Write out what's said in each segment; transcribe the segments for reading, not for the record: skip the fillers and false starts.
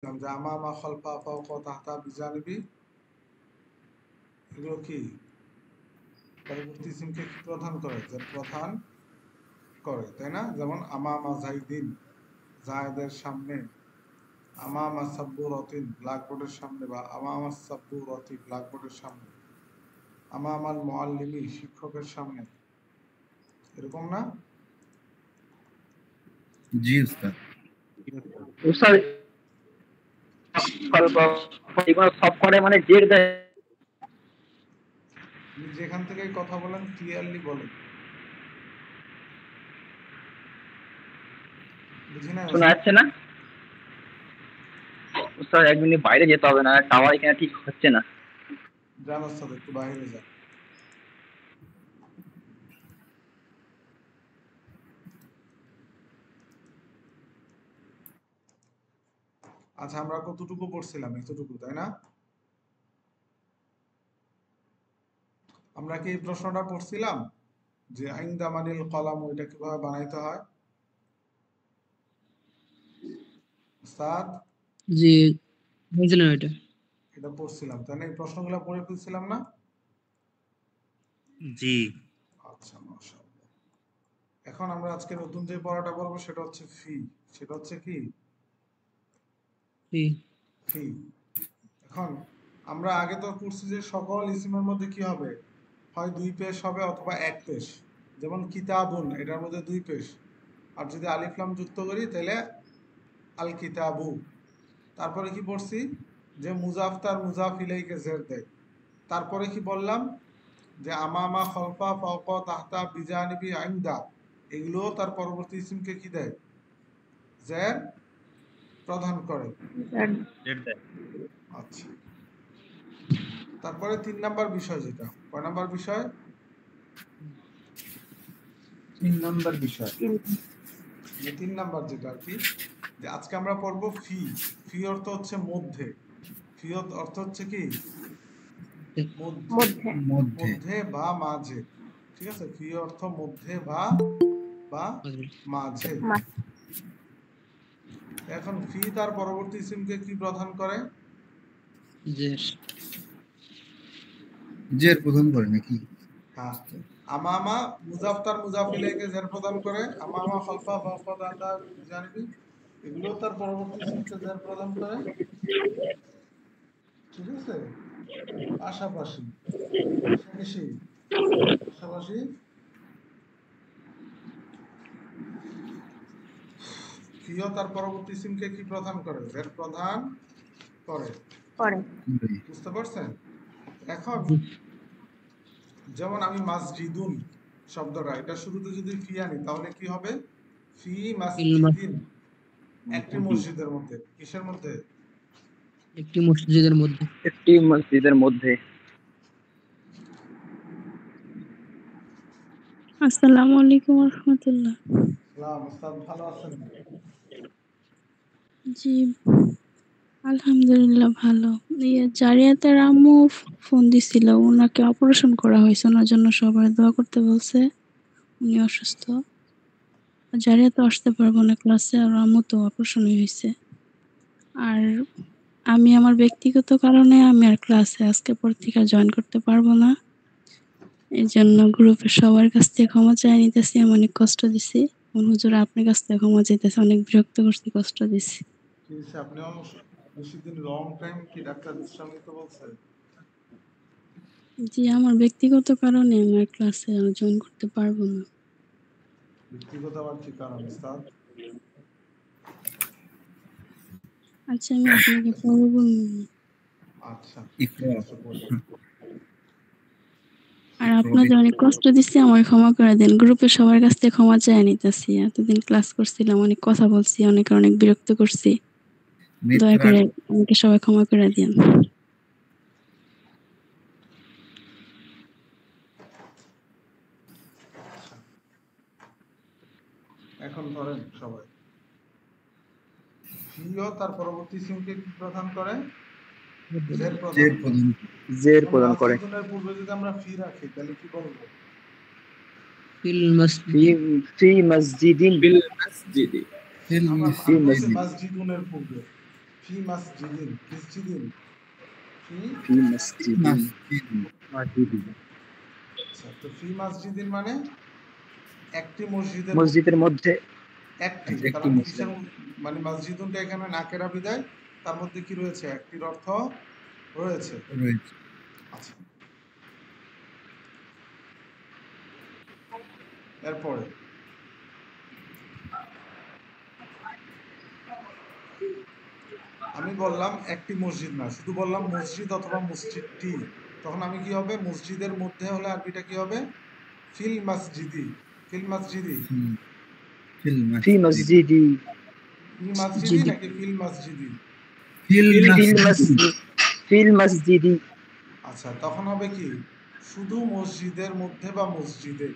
যে আমামা খালফা ফাওকা তাহতা বিজানিবি, এগুলো কি পরবর্তী ইসমকে কি প্রধান করে? যে প্রধান করে, তাই না? যেমন আমামা জাইদিন, জায়েদের সামনে, আমামা সাব্বুরাতিন, ব্ল্যাকবোর্ডের সামনে, বা আমামা সাব্বুরাতি, ব্ল্যাকবোর্ডের সামনে, আমামাল মুআল্লিমি, শিক্ষকের সামনে, এরকম না? জি উস্তাদ। উস্তাদ এগুলো সব করে মানে জেড দেয়। আপনি যেখান থেকে কথা বলেন ক্লিয়ারলি বলেন। বুঝি না শোনা যাচ্ছে না উস্তাদ? 1 মিনিট বাইরে যেতে হবে, না টাওয়ার এখানে ঠিক হচ্ছে না। যান ওস্তাদ, একটু বাইরে যান। আচ্ছা, আমরা কতটুকু পড়ছিলাম? এতটুকু, তাই না? আমরা কি এই প্রশ্নটা পড়ছিলাম যে আইনদামানিল কলাম, ওইটা কিভাবে বানাইতে হয়? উস্তাদ, জি বুঝলেন ওইটা? এটা পড়ছিলাম, তাই না? এই প্রশ্নগুলো পড়ে ফেলছিলাম না? জি। আচ্ছা, মাশাআল্লাহ। এখন আমরা আজকে নতুন যে পড়াটা পড়বো সেটা হচ্ছে ফি। সেটা হচ্ছে কি? জি ফি। এখন আমরা আগে তো পড়ছি যে সকল ইসিমের মধ্যে কি হবে? হয় 2 পেশ হবে অথবা 1 পেশ। যেমন কিতাবুন, এটার মধ্যে 2 পেশ। আর যদি আলিফ লাম যুক্ত করি তাহলে আল কিতাবু। তারপরে কি পড়ছি? যে মুজাফ তার মুজাফ ইলাইকে জের দেয়। তারপরে কি বললাম? যে আমামা খলফা ফাওকা তাহতা বিজানিবি ইনদা, এগুলো তার পরবর্তী ইসিমকে কি দেয়? জের প্রদান করে। আচ্ছা, তারপরে 3 নাম্বার বিষয়, যেটা কয় নাম্বার বিষয়? 3 নাম্বার বিষয়। 3 নাম্বার যেটা আর কি, যে আজকে আমরা পড়বো ফি। ফি অর্থ হচ্ছে মধ্যে। ফি অর্থ হচ্ছে কি? মধ্যে, মধ্যে বা মাঝে। ঠিক আছে? ফি অর্থ মধ্যে বা মাঝে। এখন ফি তার পরবর্তী ইসিমকে কি প্রদান করে? জের প্রদান করে নাকি? হ্যাঁ, আমামা মুজাফ তার মুজাফ ইলাইকে জের প্রদান করে। আমামা খালফা ফাওকা তাহতা জানিবি, এগুলো তার পরবর্তী ইসিমকে জের প্রদান করে। ঠিক আছে? পাশাপাশি, পাশাপাশি, পাশাপাশি ফিও তার পরবর্তী ইসিমকে কি প্রদান করে? জের প্রদান করে। বুঝতে পারছেন? এখন যেমন আমি মাসজিদুন শব্দটা, এটা শুরুতে যদি ফি আনি তাহলে কি হবে? ফি মাসজিদিন, একটি মসজিদের মধ্যে। কিসের মধ্যে? একটি মসজিদের মধ্যে। একটি মসজিদের মধ্যে। আসসালামু আলাইকুম ওয়া রাহমাতুল্লাহ। সালাম। ওস্তাদ ভালো আছেন? জি আলহামদুলিল্লাহ ভালো। জারিয়াতের আম্মু ফোন দিছিল, ওনাকে অপারেশন করা হয়েছে, ওনার জন্য সবাই দোয়া করতে বলছে। উনি অসুস্থ, জারিয়া তো আসতে পারবো না ক্লাসে, আর আম্মু তো অপারেশন হয়েছে। আর আমি আমার ব্যক্তিগত কারণে আমি আর ক্লাসে আজকে পর থেকে জয়েন করতে পারবো না। এই জন্য গ্রুপের সবার কাছ থেকে ক্ষমা চাই নিতেছি, আমি অনেক কষ্ট দিছি। হুজুর আপনার কাছ থেকে ক্ষমা চাইতেছি, অনেক বিরক্ত করছি, কষ্ট দিছি। কি হয়েছে? আপনিও বেশি দিন লং টাইম কি ডাক্তার বিশ্রাম নিতে বলছে? জি আমার ব্যক্তিগত কারণে আমার ক্লাসে জয়েন করতে পারবো না। ব্যক্তিগত আবার কি কারণ ওস্তাদ? আচ্ছা আমি আপনাকে পরে বলবো। আচ্ছা, একটু ঠিক আছে, বলুন। আর আপনাদের অনেক কষ্ট দিচ্ছি, আমার ক্ষমা করে দেন। গ্রুপে সবার কাছ থেকে ক্ষমা চেয়ে নিতেছি। এতদিন ক্লাস করছিলাম, অনেক কথা বলছি, অনেক বিরক্ত করছি। দয়া করে আমাকে সবাই ক্ষমা করে দিন। এখন ধরেন সবাই, ফিও তার পরবর্তী ইসিমকে কি প্রদান করে? জের প্রদান করে। জের প্রদান করে। মাসজিদুনের পূর্বে যদি আমরা ফি রাখি তাহলে কি বলবো? ফিল মসজিদ, ফি মসজিদিন, আমরা মাসজিদুনের পূর্বে ফি মাসজিদিন, ফি ফি মসজিদিন মসজিদ আচ্ছা, তো ফি মাসজিদিন মানে একটি মসজিদের মধ্যে, মসজিদের মধ্যে একটি, একটি তার মানে মসজিদ। কিসের মানে মসজিদুনটা এখানে নাকেরা বিদায়, তার মধ্যে কি রয়েছে, একটির অর্থ রয়েছে। রয়েছে। আচ্ছা, এরপরে আমি বললাম একটি মসজিদ না, শুধু বললাম মসজিদ অথবা মসজিদটি, তখন আমি কি হবে, মসজিদের মধ্যে হলে আরবিটা কি হবে, ফিল মাসজিদি, ফিল মাসজিদি, ফিল ফিল ফি মসজিদ মসজিদি ফিল মাসজিদি নাকি ফিল মাসজিদি? ফিল ফিল মসজিদ মসজিদ ফিল মসজিদি আচ্ছা, তখন হবে কি, শুধু মসজিদের মধ্যে বা মসজিদে,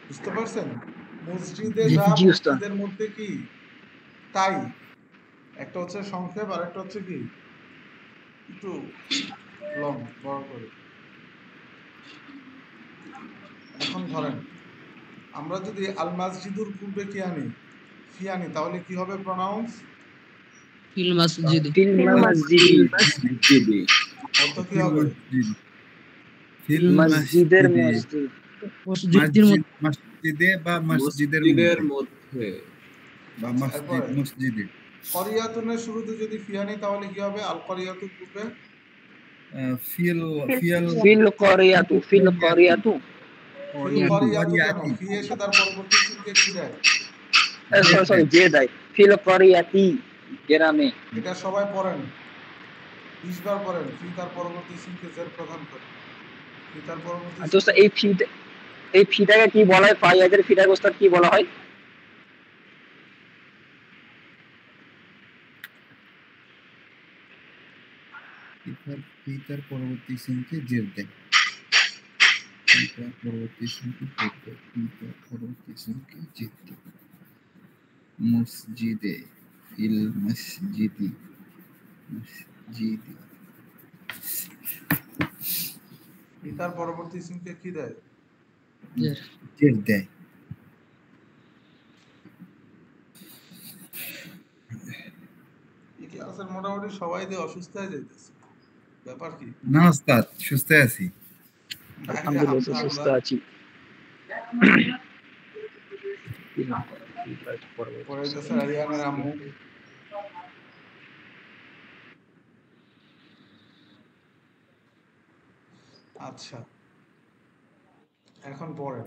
বুঝতে পারছেন? মসজিদে জি, যা জি উস্তাদ। মসজিদের মধ্যে কি তাই, একটা হচ্ছে সংক্ষেপ আর একটা হচ্ছে কি একটু লং, বড় করে। এখন ধরেন আমরা যদি আল মাসজিদুর পূর্বে কি আনি, ফি আনি, তাহলে কি হবে প্রনাউন্স, ফিল মসজিদ ফিল মসজিদি মসজিদে অর্থ কি ফিল হবে? মসজিদ ফিল মসজিদের মসজিদে মসজিদ মসজিদের মধ্যে মসজিদে বা মসজিদের মসজিদের মধ্যে মধ্যে বা আচ্ছা, এরপরে মসজিদে করিয়াতুনের শুরুতে যদি ফি আনি তাহলে কি হবে, আল করিয়াতুর পূর্বে ফিল ফিল ফিল করিয়াতু ফিল করিয়াতু ফিল করিয়াতু, কেন করিয়াতি ফি এসে তার পরবর্তী চিহ্নকে কি দেয়, সরি যে দেয় ফিল করিয়াতি গ্রামে এটা সবাই পড়েন, 20 বার পড়েন, ফি তার পরবর্তী চিহ্নকে জের প্রদান করে, ফি তার পরবর্তী তো উস্তাদ, এই ফিটাকে কি বলা হয়, ফাইয়াদের ফিটাকে উস্তাদ কি বলা হয়? পিতার পরবর্তী সিনকে জের দেয়, পিতার পরবর্তী সিনকে জের দেয়, পিতার পরবর্তী সিনকে জের দেয়। মসজিদে ফিল মসজিদি মসজিদি ফি তার পরবর্তী চিহ্নকে কি দেয়, জের। জের দেয়। এই ক্লাসের মোটামুটি সবাই দিয়ে অসুস্থ হয়ে যাইতেছে, ব্যাপার কি? না ওস্তাদ, সুস্থ আছি। আলহামদুলিল্লাহ সুস্থ আছি। পরে হইতেছে আরিয়ানের আম্মু। আচ্ছা, এখন পড়েন।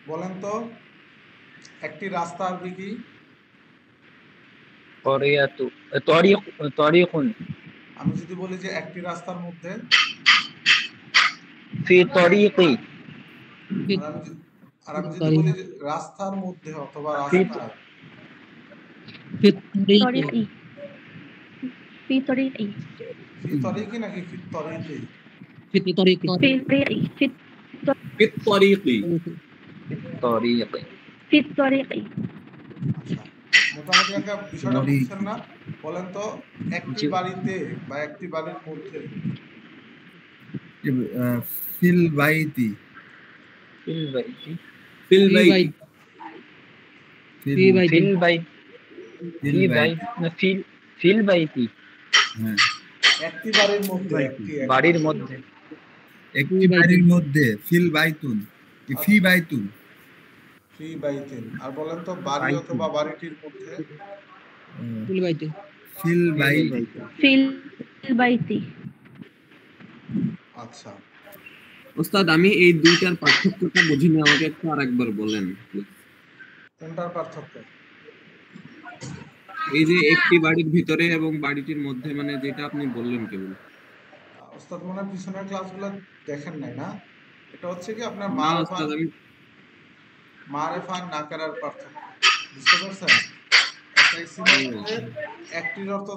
বলেন তো একটি রাস্তা আরবি কি? করিয়াতু তরিকুন আমি যদি বলি যে একটি রাস্তার মধ্যে, ফি তরিকি আর আমি যদি বলি যে রাস্তার মধ্যে অথবা রাস্তায়, طريقي في طريقي ফি তরিকি নাকি ফি তরিকি? في طريقي في طريقي ফিত তরিকি তরিকি في طريقي আচ্ছা, মোটামুটি একটা বিষয়টা বুঝছেন না? বলেন তো একটি জি। বাড়িতে বা একটি বাড়ির মধ্যে, ফিল বাইতি ফিল বাইতি ফিল في বাইতি بيت في بيت ফিল বাই ফিল ফি বাই বাইতি না ফিল বাইতি হ্যাঁ, একটি বাড়ির মধ্যে, একটি বাড়ির মধ্যে একটি বাড়ির মধ্যে ফিল বাইতুন ফি বাইতুন ফি বাইতিন। আর বলেন তো বাড়ি অথবা বাড়িটির মধ্যে, في البيت ফিল বাইতি في البيت আচ্ছা ওস্তাদ আমি এই দুইটার পার্থক্যটা বুঝিনি, আমাকে একটু আরেকবার বলেন। কোনটার পার্থক্য? এই যে একটি বাড়ির ভিতরে এবং বাড়িটির মধ্যে, মানে যেটা আপনি বললেন কেবল। ওস্তাদ মনে হয় পিছনের ক্লাসগুলো দেখেন নাই না? এটা হচ্ছে কি আপনার না ওস্তাদ, আমি মারেফা নাকারার পার্থক্য, বুঝতে পারছেন? একটা ইসিমের মধ্যে একটির অর্থ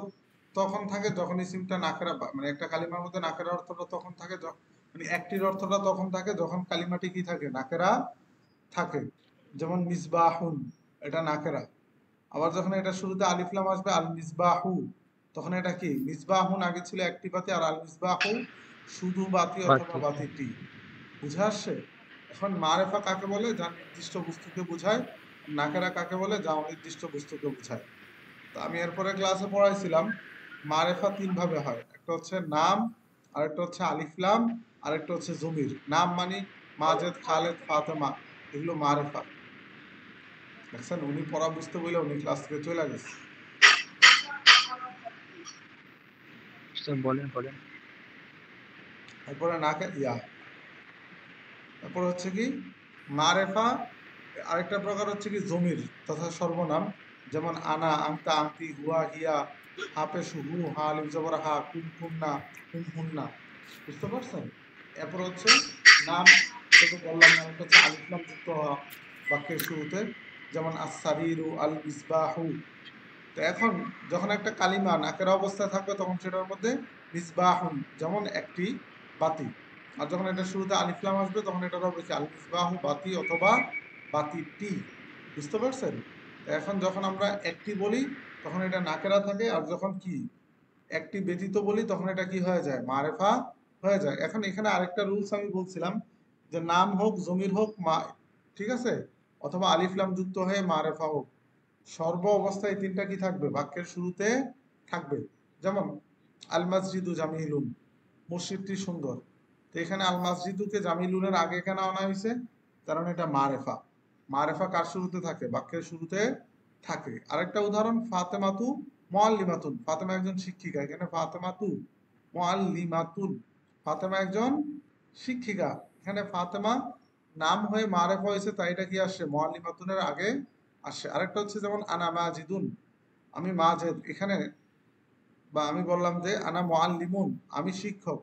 তখন থাকে যখন ইসিমটা নাকারা, মানে একটা কালিমার মধ্যে নাকারা অর্থটা তখন থাকে মানে একটির অর্থটা তখন থাকে যখন কালিমাটি কি থাকে, নাকেরা থাকে। যেমন মিসবাহুন, এটা নাকেরা। আবার যখন এটা শুরুতে আলিফ লাম আসবে আল মিসবাহু, তখন এটা কি, মিসবাহুন আগে ছিল একটি পাতি, আর আল মিসবাহু শুধু বাতি অথবা বাতিটি। বুঝে আসছে? এখন মারেফা কাকে বলে? যা নির্দিষ্ট বস্তুকে বোঝায়। নাকেরা কাকে বলে? যা অনির্দিষ্ট বস্তুকে বোঝায়। তো আমি এরপরে ক্লাসে পড়াইছিলাম মারেফা তিন ভাবে হয়। একটা হচ্ছে নাম, আরেকটা হচ্ছে আলিফলাম, আরেকটা হচ্ছে জমির। নাম মানে মাজেদ, খালেদ, ফাতেমা, এগুলো মারেফা। দেখছেন, উনি পড়া বুঝতে বলে উনি ক্লাস থেকে চলে গেছে। বলেন বলেন। এরপরে নাকে তারপর হচ্ছে কি মারেফা। আরেকটা প্রকার হচ্ছে কি জমির তথা সর্বনাম, যেমন আনা, আংতা, আংতি, হুয়া, হিয়া, হাপে হু, হা আলিফ জবর হা, কুম কুন্না, কুম হুন্না। বুঝতে পারছেন? এরপর হচ্ছে নাম, সেটা বললাম না, একটা হচ্ছে আলিফলাম যুক্ত হওয়া বাক্যের শুরুতে, যেমন আস-সারিরু, আল মিসবাহু। তো এখন যখন একটা কালিমা নাকেরা অবস্থায় থাকবে তখন সেটার মধ্যে মিসবাহুন, যেমন একটি বাতি। আর যখন এটা শুরুতে আলিফলাম আসবে তখন এটা হবে কি আল মিসবাহু, বাতি অথবা বাতিটি। বুঝতে পারছেন? তো এখন যখন আমরা একটি বলি তখন এটা নাকেরা থাকে, আর যখন কি একটি ব্যতীত বলি তখন এটা কি হয়ে যায়? মারেফা হয়ে যায়। এখন এখানে আরেকটা রুলস আমি বলছিলাম যে নাম হোক, জমির হোক, ঠিক আছে, অথবা আলিফলাম যুক্ত হয়ে মারেফা হোক, সর্ব অবস্থায় তিনটা কি থাকবে? বাক্যের শুরুতে থাকবে। যেমন আল মসজিদু জামিলুন, মসজিদটি সুন্দর। তো এখানে আল মসজিদুকে জামিলুনের আগে কেন আনা হয়েছে? কারণ এটা মারেফা। মারেফা কার শুরুতে থাকে? বাক্যের শুরুতে থাকে। আরেকটা উদাহরণ ফাতেমাতু মুআল্লিমাতুন, ফাতেমা একজন শিক্ষিকা। এখানে ফাতেমাতু মুআল্লিমাতুন, ফাতেমা একজন শিক্ষিকা। এখানে ফাতেমা নাম হয়ে মারেফা হয়েছে, তাই এটা কি আসছে? মুআল্লিমাতুনের আগে আসে। আরেকটা হচ্ছে যেমন আনা মাজিদুন, আমি মাজেদ। এখানে বা আমি বললাম যে আনা মুআল্লিমুন, আমি শিক্ষক।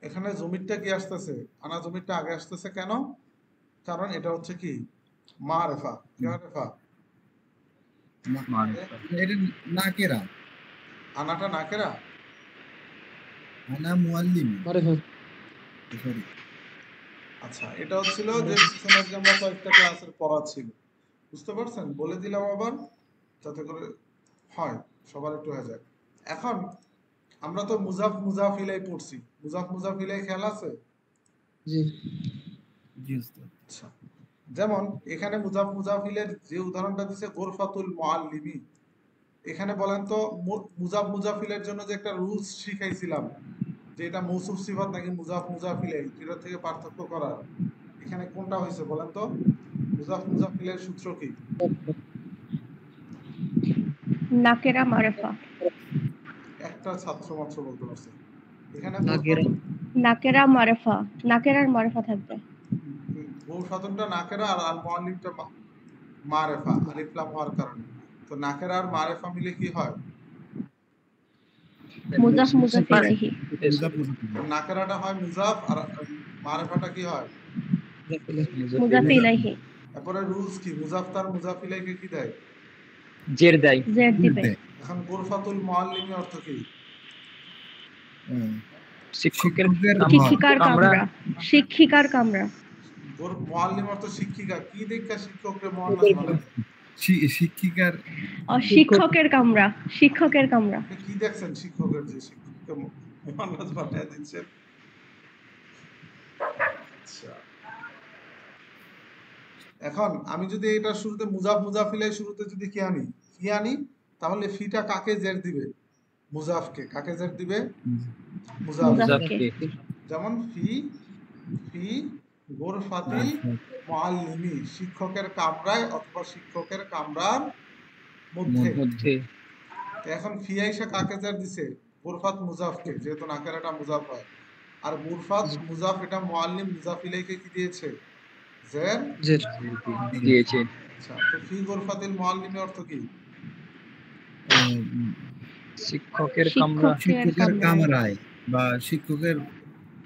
এখানে জমিরটা কি আসতেছে? আনা জমিরটা আগে আসতেছে কেন? কারণ এটা হচ্ছে কি মারেফা। কি মারেফা? এটা নাকেরা। আনাটা নাকেরা। আনা মুআল্লিম। মারেফা। সরি। আচ্ছা, এটা হচ্ছিল যে পিছনের যে আমরা কয়েকটা ক্লাসের পড়া ছিল। বুঝতে পারছেন? বলে দিলাম আবার যাতে করে হয়, সবার একটু হয়ে যায়। এখন আমরা তো মুজাফ মুজাফিলাই পড়ছি। মুজাফ মুজাফিলাই খেয়াল আছে? জি জি উস্তাদ। আচ্ছা, যেমন এখানে মুজাফ মুজাফিলের যে উদাহরণটা দিছে গোরফাতুল মুআল্লিমি, এখানে বলেন তো মুজাফ মুজাফিলের জন্য যে একটা রুলস শিখাইছিলাম যে এটা মৌসুফ সিফাত নাকি মুজাফ মুজাফিলাই, এটা থেকে পার্থক্য করার, এখানে কোনটা হয়েছে বলেন তো? মুজাফ মুজাফিলের সূত্র কি? নাকেরা মারেফা। একটা ছাত্র মাত্র বলতে পারছে। এখানে নাকেরা মারেফা, নাকেরার মারেফা থাকবে। গোরফাতুনটা নাকেরা আর আল মুআল্লিমটা মারেফা, আলিফ লাম হওয়ার কারণে। তো নাকেরা আর মারেফা মিলে কি হয়? মুজাফ মুজাফ ইলাইহি। নাকেরাটা হয় মুজাফ আর মারেফাটা কি হয়? মুজাফ ইলাইহি। তারপরে রুলস কি? মুজাফ তার মুজাফ ইলাইহি কি দেয়? জের দেয়। জের দিবে। এখন গোরফাতুল মুআল্লিমি অর্থ কি? শিক্ষকের শিক্ষিকার কামরা। শিক্ষিকার কামরা। মুআল্লিম অর্থ শিক্ষিকা। কি দেখা শিক্ষককে মুআন্নাস বানায়? শিক্ষিকার শিক্ষকের কামরা। শিক্ষকের কামরা। কি দেখছেন শিক্ষকের যে শিক্ষককে মুআন্নাস বানায় দিচ্ছেন? আচ্ছা, এখন আমি যদি এটা শুরুতে মুজাফ মুজাফিলের শুরুতে যদি কি আনি তাহলে ফিটা কাকে জের দিবে? মুজাফকে। কাকে জের দিবে? মুজাফকে। যেমন ফি গোরফাতিল মুআল্লিমি, শিক্ষকের কামরায় অথবা শিক্ষকের কামরার মধ্যে। এখন ফি আইসা কাকে জের দিছে? গোরফাত মুজাফকে, যেহেতু নাকেরাটা মুজাফ হয়। আর গোরফাত মুজাফ এটা মুআল্লিম মুজাফ ইলাইহি কি দিয়েছে? জের দিয়েছে। আচ্ছা, তো ফি গোরফাতিল মুআল্লিমি অর্থ কি? শিক্ষকের কামরা। শিক্ষকের কামরায় বা শিক্ষকের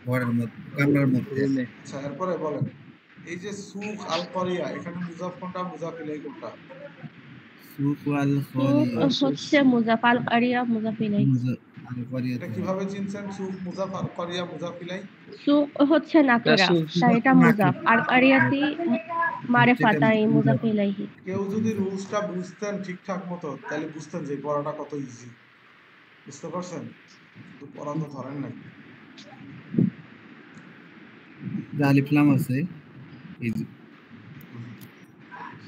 ঘরের মধ্যে, কামরার মধ্যে। আচ্ছা, এরপরে বলেন এই যে সুক আল করিয়া, এখানে মুজাফ কোনটা, মুজাফ ইলাইহি কোনটা? সুক আল সুক হচ্ছে মুজাফ, আল কারিয়া মুজাফ ইলাইহি। এটা কিভাবে চিনছেন সুক মুজাফ আর করিয়া মুজাফ ইলাইহি? সুক হচ্ছে নাকেরা, তাই এটা মুজাফ, আর কারিয়াতি মারিফা, তাই মুজাফ ইলাইহি। কেউ যদি রুলসটা বুঝতেন ঠিকঠাক মতো তাহলে বুঝতেন যে পড়াটা কত ইজি। বুঝতে পারছেন? কিন্তু পড়া তো ধরেন নাই। যে আলিফ লাম আছে এই যে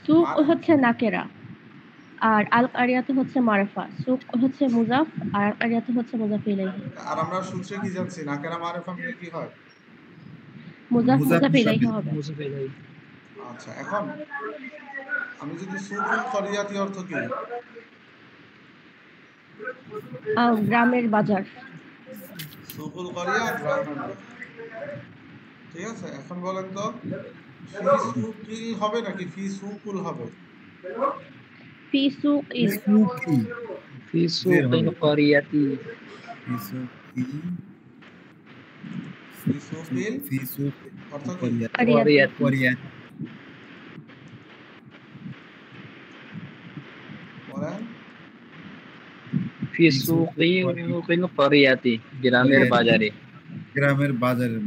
সুক হচ্ছে নাকেরা আর আল কারিয়াতে হচ্ছে মারফা। সুক হচ্ছে মুজাফ আর আল কারিয়াতে হচ্ছে মুজাফ ইলাইহি। আর আমরা সূত্রে কি জানছি নাকেরা মারিফা মিলে কি হয়? মুজাফ মুজাফ মুজাফ ইলাইহি হবে। আচ্ছা, এখন আমি যদি সুকুল করিয়াতি অর্থ কি? গ্রামের বাজার। সুকুল করিয়া গ্রামের বাজার। ঠিক আছে, এখন বলেন তো ফি সুকিল হবে নাকি ফি সুকুল হবে? ফি সুকিল। সুকি ফি সুকিল করিয়াতি সুকি ফি সুকিল ফি সুকি অর্থ কি? কারিয়াতি। করিয়া বলেন ফি সুকিল করিয়াতি গ্রামের বাজারে গ্রামের বাজারের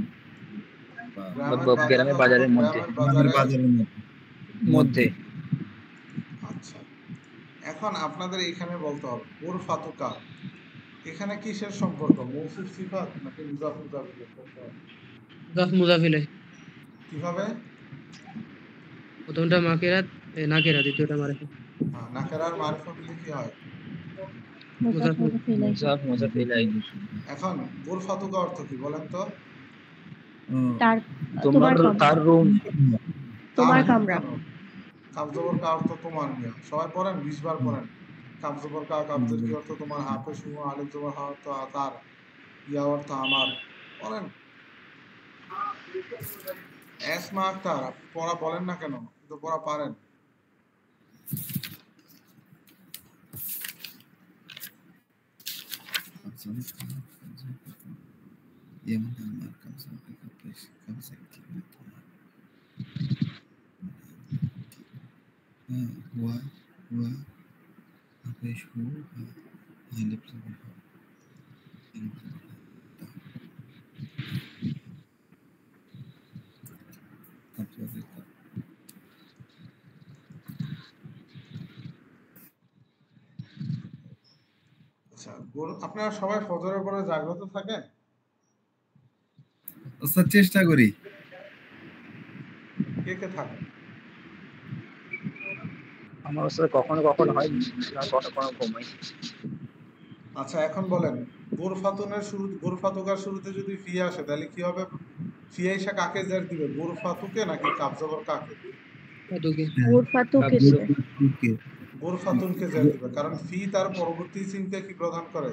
গ্রামের বাজারের মধ্যে গ্রামের বাজারের মধ্যে আচ্ছা, এখন আপনাদের এখানে বলতে হবে উরফাতুকা এখানে কিসের সম্পর্ক? মৌসুফ সিফাত নাকি মুজাফ মুজাফ ইলাইহি? মুজাফ মুজাফ ইলাইহি। কিভাবে? প্রথমটা মাকেরাত নাকেরা, দ্বিতীয়টা মারিফা। নাকেরার মারিফা মিলে কি হয়? মুজাফ মুজাফ ইলাইহি। মুজাফ মুজাফ ইলাইহি। এখন উরফাতুকা অর্থ কি বলেন তো? তার তোমার তার রুম তোমার কামরা। কাবজবর কা অর্থ তোমার নিয়া সবাই পড়েন 20 বার পড়েন। কাবজবর কা কাবজের কি অর্থ তোমার, হাফে শুনো আলিফ জবর হা অর্থ তার, ইয়া অর্থ আমার। পড়েন এসমা আক্তার পড়া বলেন না কেন? কিন্তু পড়া পারেন। আচ্ছা, আপনারা সবাই ফজরের পরে জাগ্রত থাকেন? স্যার চেষ্টা করি। কে কে থাকেন? আমার সাথে কখনো কখনো হয় না, কখনো ঘুমাই। আচ্ছা, এখন বলেন গুরফাতুকার শুরুতে যদি ফি আসে তাহলে কি হবে? ফি আইসা কাকে জের দিবে? গুরফাতুকে নাকি কাবজবর কাকে? গুরফাতুকে গুরফাতুনকে জের দিবে, কারণ ফি তার পরবর্তী ইসিমকে কি প্রদান করে?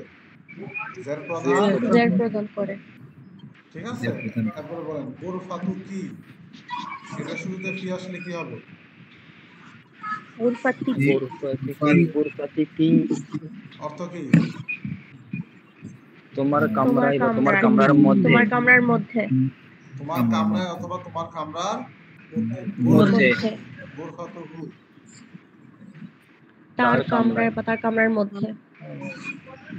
জের প্রদান জের প্রদান করে। ঠিক আছে, তারপরে বলেন গুরফাতু কি, এটা শুরুতে ফি আসলে কি হবে? গুরফাতি গুরফাতি কি অর্থ কি? তোমার কামরায় বা তোমার কামরার মধ্যে, তোমার কামরার মধ্যে, তোমার কামরায় অথবা তোমার কামরার মধ্যে গুরফাতুহু তার কামরায় বা তার কামরার মধ্যে।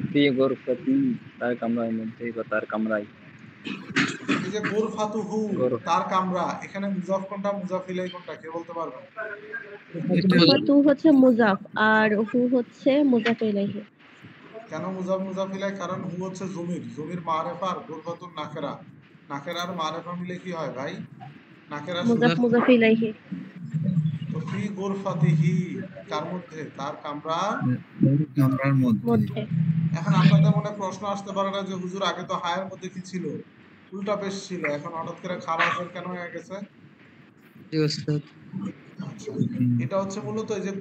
ফি গুরফাতি তার কামরার মধ্যে বা তার কামরায়। এই যে গুরফাতুহু তার কামরা, এখানে মুজাফ কোনটা মুজাফ ইলাইহি কোনটা কে বলতে পারবেন? গুরফাতু হচ্ছে মুজাফ আর হু হচ্ছে মুজাফ ইলাইহি। কেন মুজাফ মুজাফ ইলাইহি? কারণ হু হচ্ছে জমির, জমির মারিফা আর গুরফাতুন নাকেরা, নাকেরার মারিফা মিলে কি হয় ভাই? নাকেরা মুজাফ মুজাফ ইলাইহি। তো ফি গুরফাতিহি কার মধ্যে? তার কামরার মধ্যে। এখন আপনাদের মনে প্রশ্ন আসতে পারে না যে হুজুর আগে তো হায়ের মধ্যে কি ছিল? উল্টা পেশ ছিল, এখন হঠাৎ করে খারাপের কেন হয়ে গেছে? আচ্ছা, এটা হচ্ছে মূলত এই যে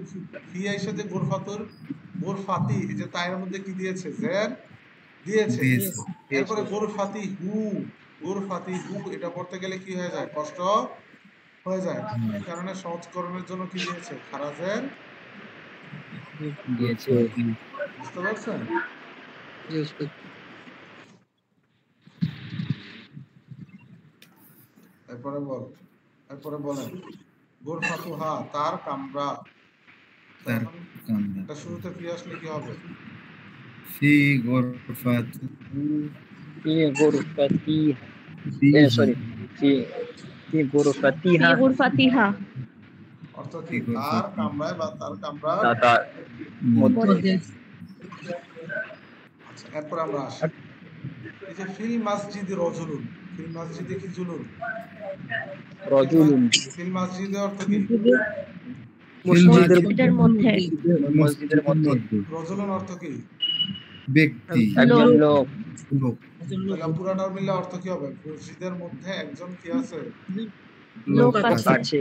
ফি আইসা যে গুরফাতি এই যে তায়ের মধ্যে কি দিয়েছে? জের দিয়েছে। এরপরে গুরফাতি হু এটা পড়তে গেলে কি হয়ে যায়? কষ্ট হয়ে যায়। এই কারণে সহজকরণের জন্য কি দিয়েছে? খারাজের দিয়েছে। বুঝতে পারছেন? এরপরে বলেন গুরফাতুহা তার কামরা, এটা শুরুতে ফি আসলে কি হবে? ফি গুরফাতি ফি গুরফাতি সরি ফি গুরফাতিহা। ফি গুরফাতিহা অর্থ কি? তার কামরায় বা তার কামরার মধ্যে। আচ্ছা, এরপর আমরা আসি এই যে ফিল মসজিদ রজুলুন, ফিল মসজিদে কি জুলুন? রজুলুন ফিল মসজিদে অর্থ কি? ফিল মসজিদের মসজিদের মধ্যে মসজিদের মধ্যে রজুলুন অর্থ কি? ব্যক্তি একজন লোক লোক তাহলে পুরাটার মিললে অর্থ কি হবে? মসজিদের মধ্যে একজন কি আছে? লোক লোক আছে আছে,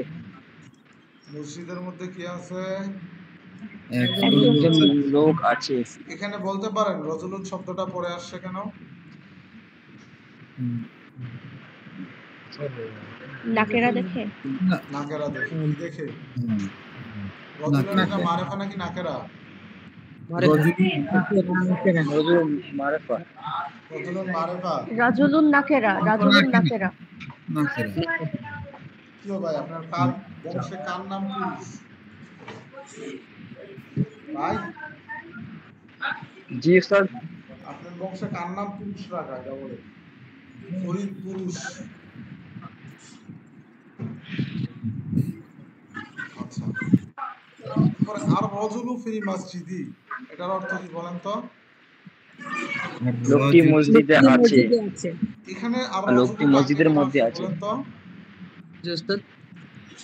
মসজিদের মধ্যে কি আছে? একজন একজন লোক লোক আছে। এখানে বলতে পারেন রজুলুন শব্দটা পরে আসছে কেন? নাকেরা দেখে না নাকেরা দেখে। কি দেখে? হুম, রজুলুন নাকেরা। এটা মারেফা নাকি নাকেরা? রজুল মারেফা। রজুলুন মারেফা। রাজুলুন নাকেরা নাকেরা নাকেরা কি ও ভাই আপনার কার বংশে কার নাম পুরুষ? ভাই জি স্যার। আপনার বংশে কার নাম পুরুষ রাখা এটা বলে? ফরিদ পুরুষ। আচ্ছা পরে আর রজুলু ফিল মসজিদি এটার অর্থ কি বলেন তো? আর লোকটি রজুল মসজিদে আছে। এখানে আর লোকটি রজুলু মসজিদের কাকে মধ্যে কেন আছে। বলেন তো? জি ওস্তাদ।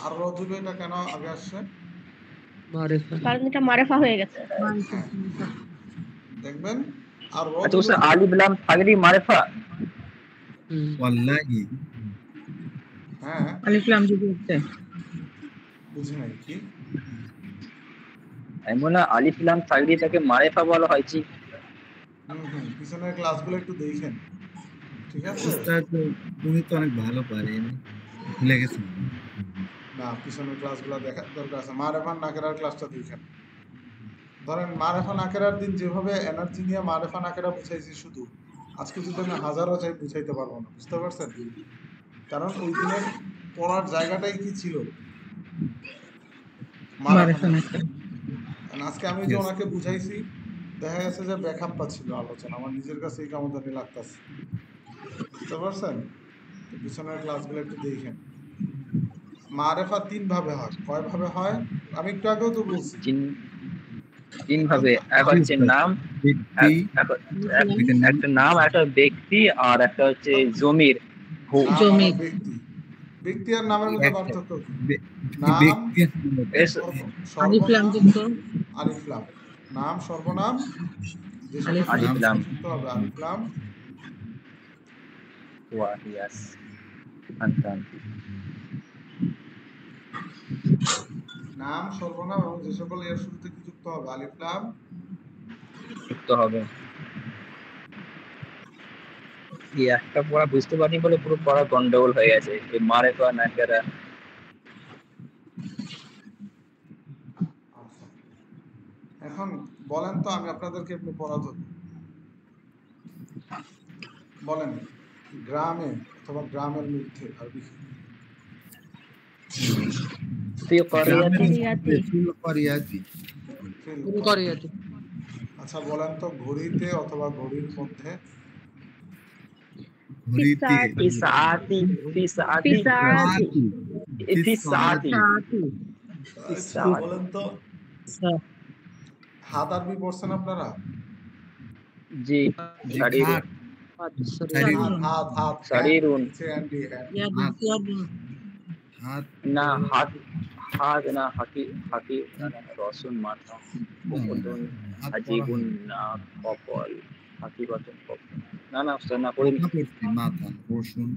আর রজুলু এটা কেন আগে আসছে? মারিফা। কারণ এটা মারেফা হয়ে গেছে দেখবেন আর আচ্ছা রজুলু ওস্তাদ আলিফ লাম থাকলেই মারেফা। ওয়াল্লাহি হ্যাঁ আলিফ লাম যদি হচ্ছে বুঝি নাই কি? আমি বললাম আলিফ লাম থাকলে তাকে মারেফা বলা হয়। জি পিছনের ক্লাসগুলো একটু দেখেন ঠিক আছে? উস্তাদ উনি তো অনেক ভালো পারেন, ভুলে গেছেন। না পিছনের ক্লাসগুলো দেখার দরকার আছে। মারেফা নাকেরার ক্লাসটা দেখেন। ধরেন মারেফা নাকেরার দিন যেভাবে এনার্জি নিয়ে মারেফা নাকেরা বুঝাইছি শুধু, আজকে যদি আমি হাজারও চাই বুঝাইতে পারবো না। বুঝতে পারছেন? কারণ ওই দিনের পড়ার জায়গাটাই কি ছিল? মারেফা মারিফা নাকেরা। নাকেরা আর আজকে আমি যে ওনাকে বুঝাইছি দেখা গেছে যে ব্যাকআপটা ছিল আলোচনা, আমার নিজের কাছে এই কেমন জানি লাগতেছে। বুঝতে পারছেন? তো পিছনের ক্লাসগুলো একটু দেখেন। মারেফা তিন ভাবে হয়। কয় ভাবে হয়? আমি একটু আগেও তো বলছি। তিন ভাবে, এক হচ্ছে নাম, ব্যক্তি একটা নাম, একটা ব্যক্তি, আর একটা হচ্ছে জমির। নাম জমি। আর ব্যক্তি। ব্যক্তি আর নামের মধ্যে পার্থক্য কি? নাম ব্যক্তি আলিফ লাম সর্বনাম যুক্ত আলিফ লাম। নাম সর্বনাম যে সাথে আলিফ আলিফ লাম। যুক্ত হবে আলিফ লাম। ওয়াহিয়াস আনতাম। নাম সর্বনাম এবং যে সকল এর শুরুতে কি যুক্ত হবে? আলিফ লাম যুক্ত হবে। এই একটা পড়া বুঝতে পারিনি বলে পুরো পড়া গন্ডগোল হয়ে গেছে। এই মারেফা নাকেরা। আচ্ছা। এখন বলেন তো আমি আপনাদেরকে একটু পড়া ধরি। বলেন গ্রামে অথবা গ্রামের মধ্যে আরবি কি? ফি ক্বরিয়াতি। করিয়াতি ফিল শুরু করে যাতে। আচ্ছা বলেন তো ঘড়িতে অথবা ঘড়ির মধ্যে? ঘড়িতে ফি সাআতি। ফি সাআতি। ফিসাআতি ফি সাআতি। আচ্ছা বলেন তো হাত আরবি পড়ছেন আপনারা? জি শারীর। ঘাট হাত হাত শারীরুন। হাত না হাত, হাত না হাতি, হাতি না না রসুন মাথা, কপটন হাজিবুন না কপল, হাতি বাটন কপল। না না উস্তাদ না পড়িনি। মাথা রসুন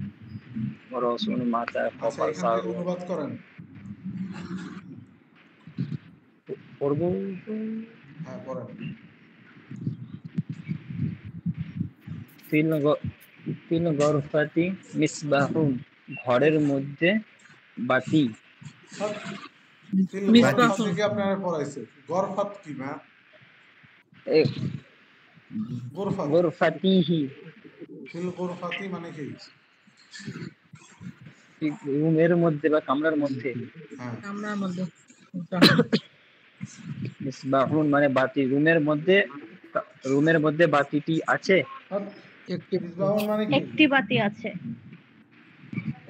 রসুন মাথা আচ্ছা কপাল এখান থেকে সারু অনুবাদ করেন। পড়বো। হ্যাঁ পড়েন। তিন গরফাতি মিসবাহুন, ঘরের মধ্যে বাতি। গরফাত থেকে আপনারা পড়াইছে। গরফাত কি মা? গরফাত গরফাতিহি, ফিল গরফাতি মানে কি? রুমের মধ্যে বা কামরার মধ্যে। হ্যাঁ কামরার মধ্যে মিসবাহুন মানে বাতি, রুমের মধ্যে, রুমের মধ্যে বাতিটি আছে। মিসবাহুন মানে কি? একটি বাতি আছে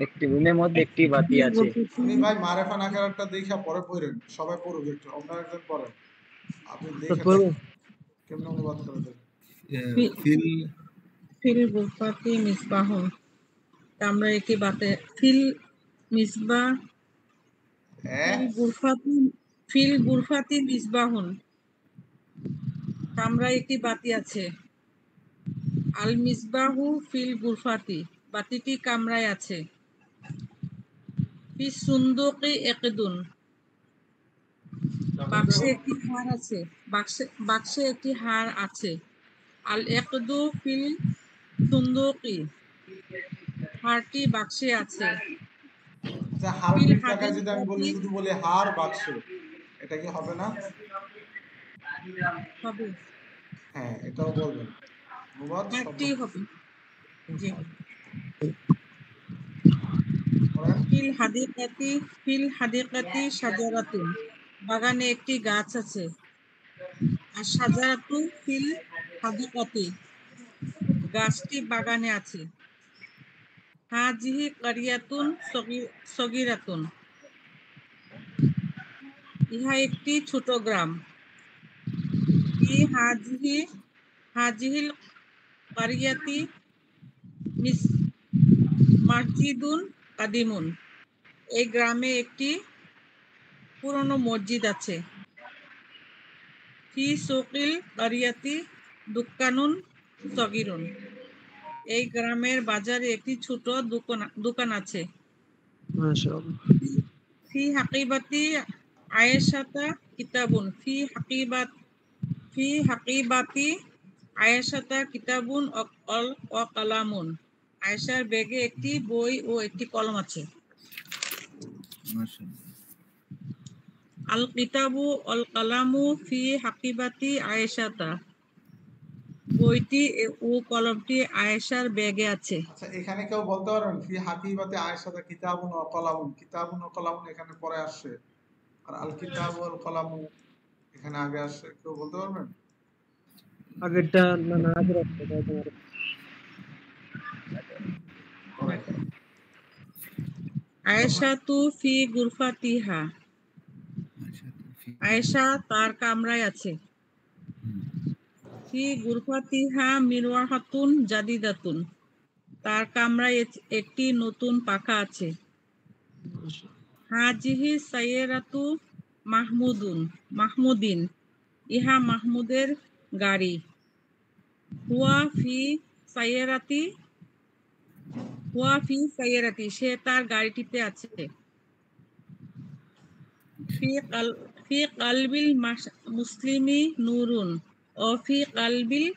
একটি রুমের মধ্যে একটি বাতি আছে। আমি ভাই মারেফা নাকেরাটা দেখা পরে পড়েন। সবাই পড়ুক একটু। আপনারা একজন পড়েন। আপনি দেখে কেমন অনুবাদ করে দেন। ফিল ফিল গুরফাতি মিসবাহুন কামরা একটি বাতে ফিল মিসবাহ হ্যাঁ ফিল গুরফাতি মিসবাহুন, কামরায় একটি বাতি আছে। আল মিসবাহু ফিল গুরফাতি, বাতিটি কামরায় আছে। ফি সুন্দুকি একদুন, বাক্সে একটি হার আছে। বাক্সে একটি হার আছে। আল একদু ফিল সুন্দুকি, হারটি বাক্সে আছে। আচ্ছা, হার ফিল ঠিক হাদিস জায়গায় যদি আমি বলি, শুধু বলি হার বাক্সে, এটা কি হবে না? হবে, হ্যাঁ, এটাও বলবেন। অনুবাদ শব্দ হারটি হবে। জি। করেন। ফিল হাদিকাতি শাজারাতুন, বাগানে একটি গাছ আছে। আর শাজারাতু ফিল হাদিকাতি, গাছটি বাগানে আছে। হাজিহি কারিয়াতুন সগীরাতুন, ইহা একটি ছোট গ্রাম। হাজিহিল কারিয়াতি মসজিদুন কাদিমুন, এই গ্রামে একটি পুরনো মসজিদ আছে। ফি সুকিল কারিয়াতি দুকানুন সগীরুন, এই গ্রামের বাজারে একটি ছোট দোকান আছে। মাশাআল্লাহ। ফি হাকিবাতি আয়েশাতা কিতাবুন, ফি হাকিবাতি আয়েশাতা কিতাবুন ও কালামুন, আয়েশার ব্যাগে একটি বই ও একটি কলম আছে। মাশাআল্লাহ। আল কিতাবু অল কালামু ফি হাকিবাতি আয়েশাতা, বইটি ও কলমটি আয়েশার ব্যাগে আছে। আচ্ছা, এখানে কেউ বলতে পারবেন ফি হাকিবাতে আয়েশাতা কিতাবুন ওয়া কলামুন, কিতাবুন ও কলামুন এখানে পরে আসছে, আর আল কিতাবু ওয়াল কলামু এখানে আগে আসছে, কেউ বলতে পারবেন? আগেরটা না আগে রাখতে হবে তোমার। আয়েশাতু ফি গুরফাতিহা, আয়েশা তার কামরায় আছে। ফি গুরফাতিহা মিরওয়াহাতুন জাদিদাতুন, তার কামরায় একটি নতুন পাখা আছে। হাজিহি সাইয়েরাতু মাহমুদিন, ইহা মাহমুদের গাড়ি। হুয়া ফি সাইয়েরাতি, সে তার গাড়িটিতে আছে। ফি কালবিল মুসলিমি নূরুন ও ফি কালবিল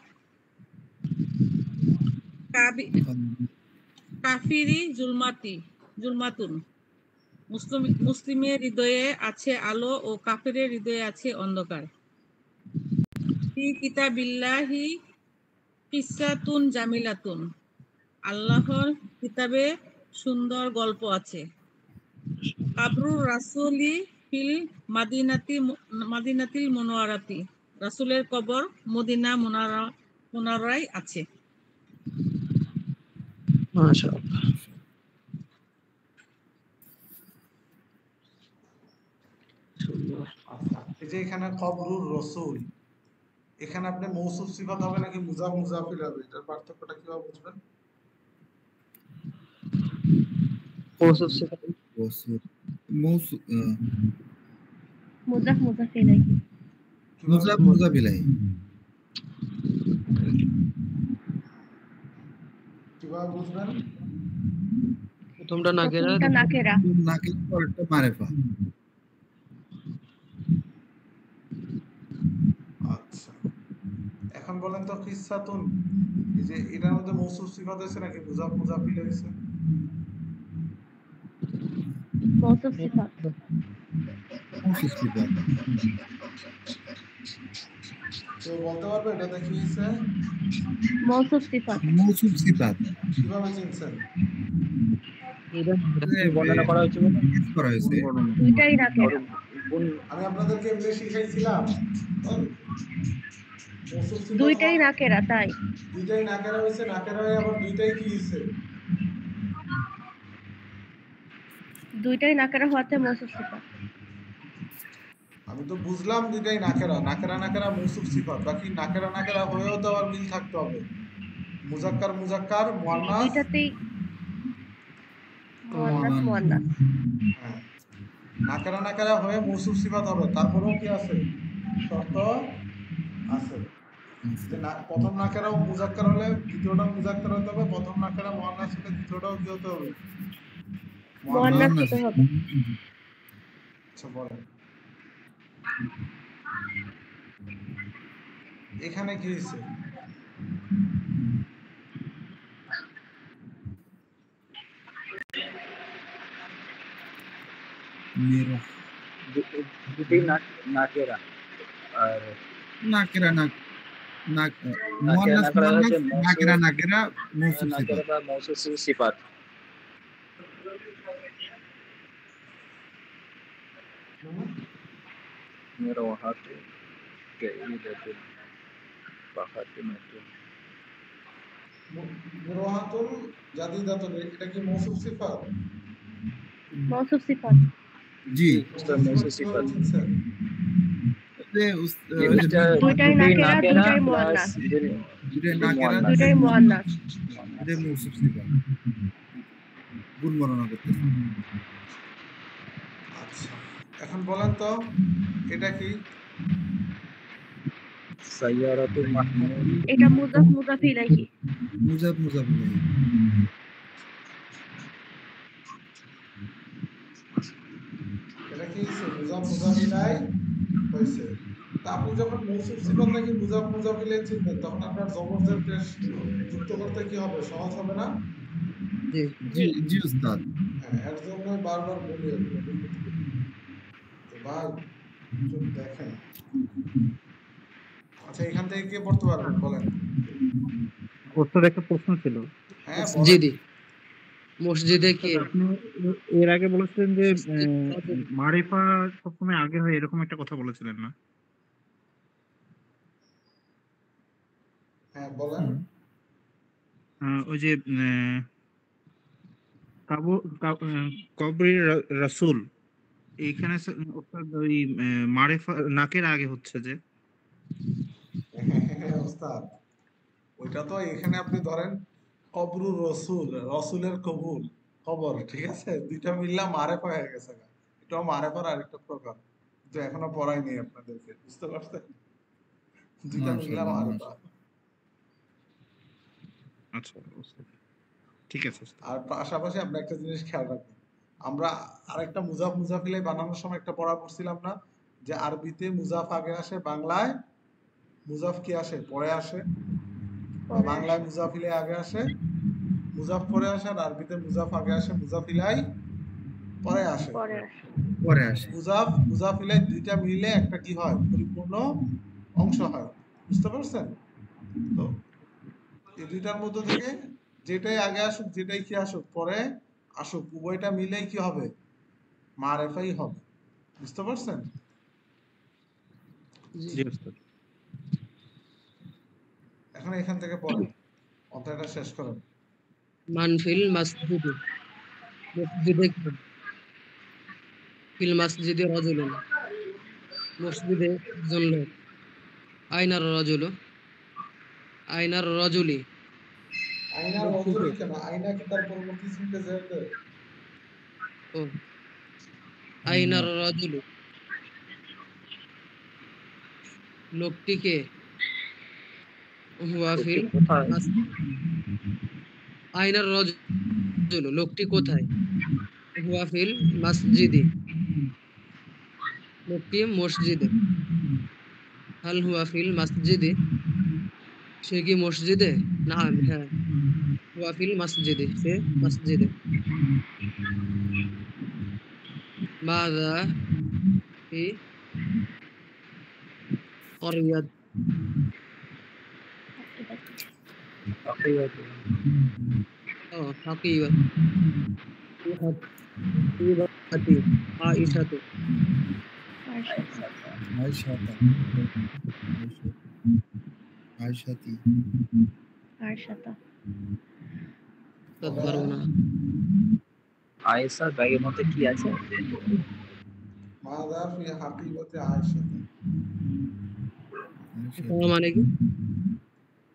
কাফিরি জুলমাতুন, মুসলিমের হৃদয়ে আছে আলো ও কাফিরের হৃদয়ে আছে অন্ধকার। ফি কিতাবিল্লাহি কিসসাতুন জামিলাতুন, আল্লাহর কিতাবে সুন্দর গল্প আছে। কাবরুর রাসূলি ফিল মাদিনাতিল মুনাওয়ারাতি, রাসূলের কবর মদিনা মুনাওয়ারায় আছে। মাশাআল্লাহ। আচ্ছা, এই যে এখানে কবরুর রসুল, এখানে আপনি মৌসুফ সিফাত হবে নাকি মুজাফিল হবে, এটার পার্থক্যটা কিভাবে বুঝবেন? মৌসুফ সিফাত মুজাফ ইলাইহি, মুজাফ ইলাইহি। কিভাবে বুঝবেন? প্রথমটা নাকেরা, নাকেরা, পরেরটা মারিফা। আচ্ছা, এখন বলেন তো কিসসাতুন, এই যে এটার মধ্যে মৌসুফ সিফাত হয়েছে নাকি মুজাফিল হয়েছে? মৌসুফ সিফাত। কেউ বলতে পারবে এটাতে কি হয়েছে? মৌসুফ সিফাত। কিভাবে চিনছেন? বর্ণনা করা হয়েছে দুইটাই নাকেরা। আমি আপনাদেরকে এমনি শিখাইছিলাম, দুইটাই নাকেরা, তাই দুইটাই নাকেরা হয়েছে, নাকেরা হয়ে আবার দুইটাই কি হয়েছে? দুইটাই নাকেরা হওয়াতে মৌসুফ সিফাত। আমি তো বুঝলাম দুইটাই নাকেরা নাকেরা মৌসুফ সিফাত, বাকি নাকেরা হয়েও তো আবার মিল থাকতে হবে। মুজাক্কার মুয়ান্নাস, মুয়ান্নাস। হ্যাঁ, নাকেরা নাকেরা হয়ে মৌসুফ সিফাত হবে, তারপরেও কি আছে, শর্ত আছে যে প্রথম নাকেরাও মুজাক্কার হলে দ্বিতীয়টা মুজাক্কার হতে হবে, প্রথম নাকেরা মুয়ান্নাস হলে দ্বিতীয়টাও কি হতে হবে, মুয়ান্নাস মুয়ান্নাস। হতে হবে। আচ্ছা বলেন এখানে কি হয়েছে? মেরো দুটোই নাকেরা। আর নাকেরা নাক নাক নাকেরা মুয়ান্নাস নাকেরা হচ্ছে মুয়ান্নাস নাকেরা নাকেরা মৌসুফ নাকেরা সিফাত। বা মৌসুফ সিফাত। মিরওয়াহাতু কাইদাতুন ফাহাতিমাতুন। মুরওয়াহাতুল জাদিদাতুন, এটা কি মৌসুফ সিফাত? মৌসুফ সিফাত। জি উস্তাদ মৌসুফ সিফাত। দুইটাই নাকেরা, দুইটাই মুয়ান্নাস। দুইটাই নাকেরা, দুইটাই মুয়ান্নাস। দুইটাই মৌসুফ সিফাত। গুণ বর্ণনা করতেছে। আচ্ছা এখন বলেন তো এটা কি? সাইয়ারাতুল মাহমুদ। এটা মুজাফ মুজাফ ইলাইহি। মুজাফ মুজাফ ইলাইহি। এটা কি হইছে? মুজাফ মুজাফ ইলাইহি হইছে। তা আপনি যখন মৌসুফ সিফাত নাকি মুজাফ মুজাফ ইলাইহি চিনবেন, তখন আপনার জবর জের পেশ যুক্ত করতে কি হবে, সহজ হবে না? জি জি জি উস্তাদ। হ্যাঁ, এর জন্য বারবার বলি তো ভাই একটু দেখেন। আচ্ছা এখান থেকে কে পড়তে পারবেন বলেন? ওস্তাদ একটা প্রশ্ন ছিল। হ্যাঁ বলেন। মসজিদে মসজিদে কি আপনি এর আগে বলেছিলেন যে মারিফা সবসময় আগে হয়, এরকম একটা কথা বলেছিলেন না? হ্যাঁ বলেন। ওই যে কবরি রাসূল, এইখানে ওস্তাদ ওই মারিফা নাকের আগে হচ্ছে যে। হ্যাঁ ওস্তাদ, ওইটা তো এখানে আপনি ধরেন কবরুর রসুল, রসুলের কবুল, কবর, ঠিক আছে, দুইটা মিললাম মারেফা হয়ে গেছে। এটাও মারেফার আরেকটা প্রকার, কিন্তু এখনো পড়াই নেই আপনাদেরকে, বুঝতে পারছেন? দুইটা মিললাম মারেফা। আচ্ছা ঠিক আছে। আর পাশাপাশি আপনি একটা জিনিস খেয়াল রাখবেন, আমরা আরেকটা মুজাফ মুজাফিলাই বানানোর সময় একটা পড়া পড়ছিলাম না, যে আরবিতে মুজাফ আগে আসে, বাংলায় মুজাফ কি আসে, পরে আসে। বাংলায় মুজাফিলে আগে আসে, মুজাফ পরে আসে, আর আরবিতে মুজাফ আগে আসে, মুজাফিলাই পরে আসে। পরে আসে। মুজাফ মুজাফিলাই দুইটা মিলে একটা কি হয়, পরিপূর্ণ অংশ হয়, বুঝতে পারছেন? তো এই দুইটার মধ্যে থেকে যেটাই আগে আসুক, যেটাই কি আসুক, পরে আসুক, উভয়টা মিলেই কি হবে, মারেফাই হবে, বুঝতে পারছেন? এখন এখান থেকে পড়েন, অধ্যায়টা শেষ করেন। মানফিল মসজিদে মসজিদে কি ফিল মসজিদে রাজুলুন, মসজিদে একজন লোক। আইনার রাজুলু, আইনার রাজুলি। আইনা রজুলি কেন? আইনা কি তার পরবর্তী ইসমকে জের দেয়? ও আইনার রাজুলু, লোকটিকে হুয়া ফিল আইনার রাজুলু, লোকটি কোথায়? হুয়া ফিল মসজিদে, লোকটি মসজিদে। হাল হুয়া ফিল মসজিদে, সে কি মসজিদে? নাম, হ্যাঁ, হুয়া ফিল মসজিদে, সে মসজিদে। মাযা ফি করিয়াত হাকিয়াত হাকিয়াতি আয়েশাতু আয়েশাতি আয়েশাতা। তৎপরনা আয়েশার ব্যাগের মধ্যে কি আছে? মাযা ফি হাকিকতে আয়েশাতি। মানে কি?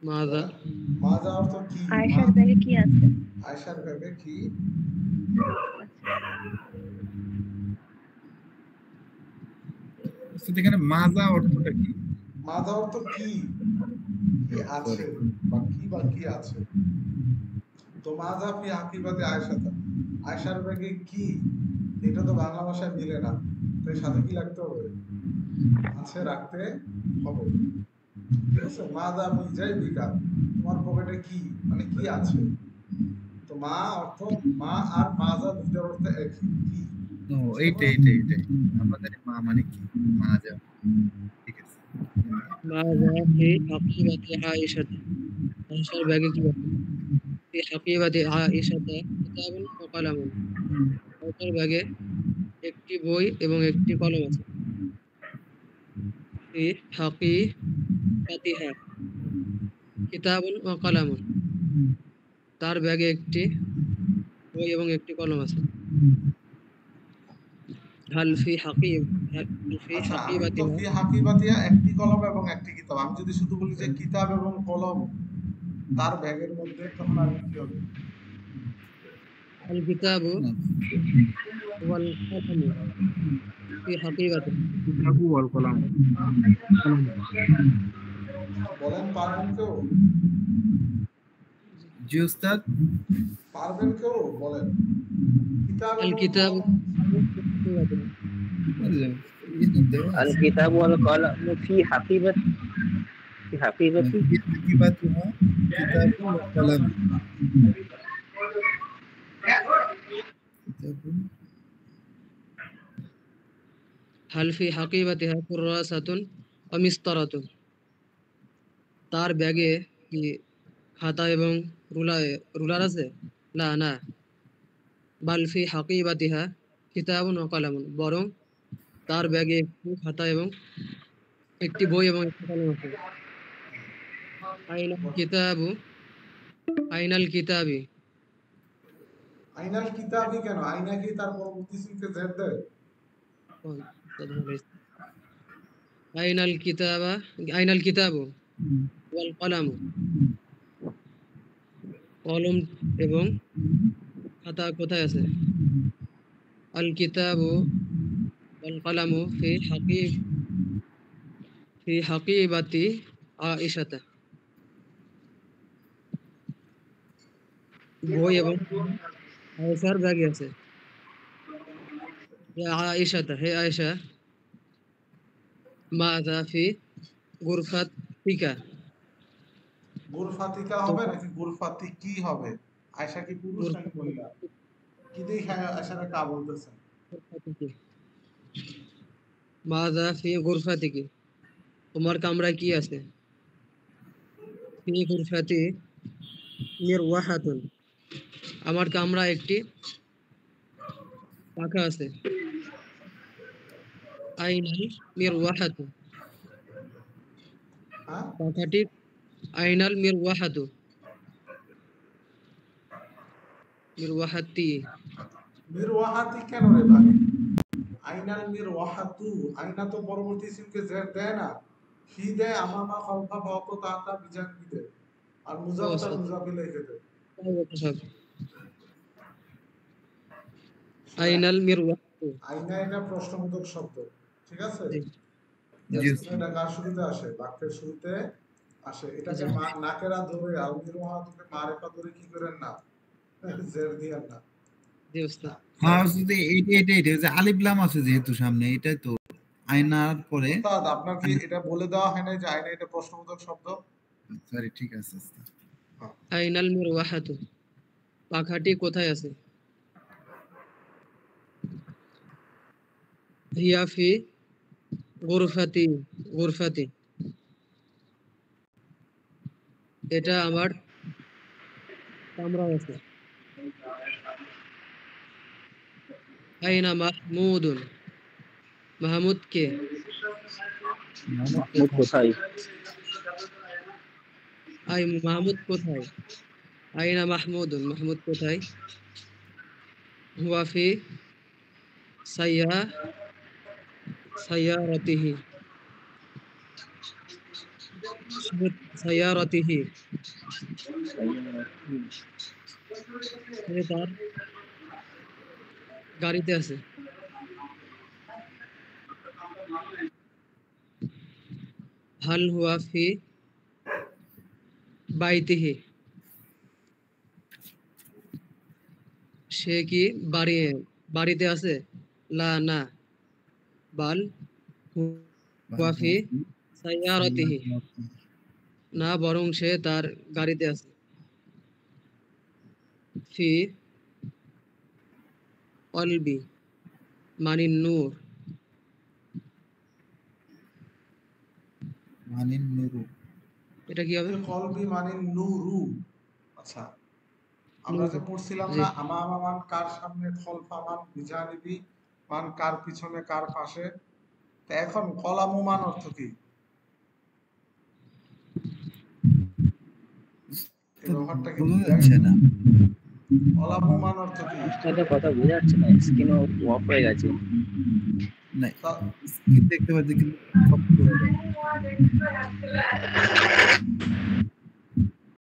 মাযা মাযা অর্থ কি? আয়েশার ব্যাগে কি আছে? আয়েশার ব্যাগে কি? উস্তাদ এখানে মাজা অর্থটা কি? মাজা অর্থ কি কি আছে বা কি আছে। তো মাজা ফি আকিবাতে আয়েশাতা, আয়েশার ব্যাগে কি, এটা তো বাংলা ভাষায় মিলে না, তো এর সাথে কি লাগতে হবে? আছে রাখতে হবে। ঠিক আছে, মাজা ফি জাইবিকা, তোমার পকেটে কি, মানে কি আছে। তো মা অর্থ মা আর মাজা দুইটার অর্থ একই, কি। ও এইটাই আমাদের মা মানে কি, মাজা। ঠিক আছে। মাযা ফি হাকিবাতি আয়েশাতা, আয়েশার ব্যাগে কি আছে? ফি হাকিবাতি আয়েশাতা কিতাবুন ওয়া কলামুন, আয়েশার ব্যাগে একটি বই এবং একটি কলম আছে। ফি হাকিবাতিহা কিতাবুন ওয়া কলামুন, তার ব্যাগে একটি বই এবং একটি কলম আছে। হাল ফি আচ্ছা, আমি তো হাকিবাতিহা ফি হাকিবাতিয়া একটি কলম এবং একটি কিতাব, আমি যদি শুধু বলি যে কিতাব এবং কলম তার ব্যাগের মধ্যে, তখন আর কি হবে? আল কিতাবু ওয়াল কলামু ফি হাকিবাতিহা। কিতাবু ওয়াল কলাম। বলেন, পারবেন কেউ? জি উস্তাদ। পারবেন কেউ? বলেন। কিতাব আল এবং কিতাবু কলম। আল কিতাব ওয়াল কলম ফি হাকিবাতি হাকিবাতুহা কিতাবুন ওয়া কলাম। হাল ফি হাকিবাতিহা কুররাসাতুন ওয়া মিসতারাতুন, তার ব্যাগে কি খাতা এবং রুলার আছে? না। বাল ফি হাকিবাতিহা কিতাবুন ওয়া কলামুন, বরং তার ব্যাগে একটি খাতা এবং একটি বই এবং একটি কলম আছে। আইনাল কিতাবি, আইনাল কিতাবি কেন? আইনা কি তার পরবর্তী সিনকে জেড দেয়? আইনাল কিতাবু ওয়াল কলামু, কলম এবং খাতা কোথায় আছে? আল কিতাবু ওয়াল কলামু ফি হাকিবাতি আয়েশাতা, বই এবং আয়েশার ব্যাগে আছে। ইয়া আয়েশাতা, হে আয়েশা, মাযা ফি গুরফাতিকা, গুরফাতিকা হবে নাকি গুরফাতি কি হবে? আয়েশা কি পুরুষ নাকি মহিলা? কি দেখে আয়েশারে কা বলতেছেন? মাযা ফি গুরফাতিকি, তোমার কামরায় কি আছে? ফি গুরফাতি মিরওয়াহাতুন, আমার কামরায় একটি পাখা আছে। আইনাল মিরওয়াহাতু, হ্যাঁ, পাখাটি আইনাল মিরওয়াহাতি, মিরওয়াহাতি কেন রে ভাই? আইনাল মিরওয়াহাতু, আইনা তো পরবর্তী সিনকে জেড দেয় না, ফি দেয়, আমামা খালফা ফাওকা তাহতা বিজানবি দেয়, আর মুজাফতা মুজাফিল লিখে দেয়। আইনাল মিরওয়াহাতু, আইনা এটা প্রশ্নবোধক শব্দ, ঠিক আছে? জি এটা কার শুরুতে আসে? বাক্যের শুরুতে আসে। এটাকে নাকেরা ধরে আর মিরওয়াহাতুকে মারেফা ধরে কি করেন না, জেড দিয়েন না। জি উস্তাদ। হ্যাঁ উস্তাদ, এইটাই যে আলিফ লাম আছে যেহেতু সামনে, এটাই তো আয়নার পরে। উস্তাদ, আপনার কি এটা বলে দেওয়া হয় না যে আইনা এটা প্রশ্নবোধক শব্দ? সরি, ঠিক আছে উস্তাদ। আইনাল মিরওয়াহাতু, পাখাটি কোথায় আছে? হিয়া ফি গুরফাতি, এটা আমার কামরায় আছে। আইনা মাহমুদুন, মাহমুদ কে? মাহমুদ কোথায়? মাহমুদ কোথায়? আইনা মাহমুদুন, মাহমুদ কোথায়? হুয়া ফি সাইয়ারাতিহি, সাইয়ারাতিহি, সে তার গাড়িতে আছে। হাল হুয়া ফি বাইতিহি, সে কি বাড়িতে আছে? লা না, বাল হুয়া ফি সাইয়ারাতিহি, না বরং সে তার গাড়িতে আছে। ফি কলবি মানিন নূর, মানিন নুরু, এটা কি হবে? কলবি মানে নুরু। আচ্ছা, আমরা যে পড়ছিলাম না, আমামা মান কার সামনে, খলফা মান বিজানিবি মান কার পিছনে কার পাশে। তো এখন কলামু মান অর্থ কি? এই ব্যাপারটা কি বোঝা যাচ্ছে না। কলামু মান অর্থ কি? উস্তাদের কথা বোঝা যাচ্ছে না, স্ক্রিনও অফ হয়ে গেছে। না, স্ক্রিন দেখতে পাচ্ছি কিন্তু সব বোঝা যায় না।